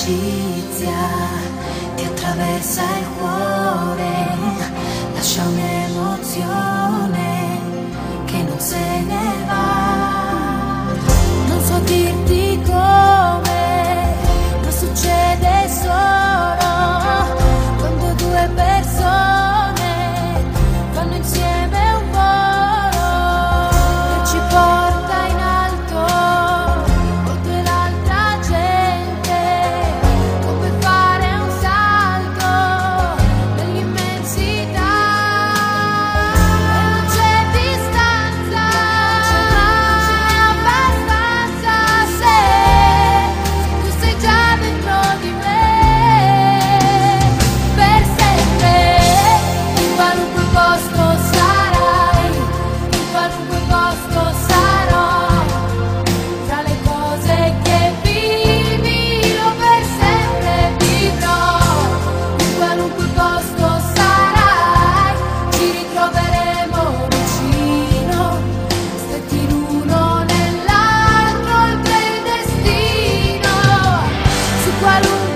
un'amicizia ti attraversa il cuore, lascia un'emozione che non se ne va. Non so dirti come, ma succede solo quando due persone fanno insieme un volo che ci porta in alto, oltre l'altra gente, come fare un salto nell'immensità. E non c'è distanza, non c'è abbastanza se tu sei già dentro di me, per sempre. In qualunque posto sarai, in qualunque posto sarò, tra le cose che vivi io per sempre vivrò. In qualunque posto sarai, ci ritroveremo vicino, stretti l'uno nell'altro oltre il destino. Su qualunque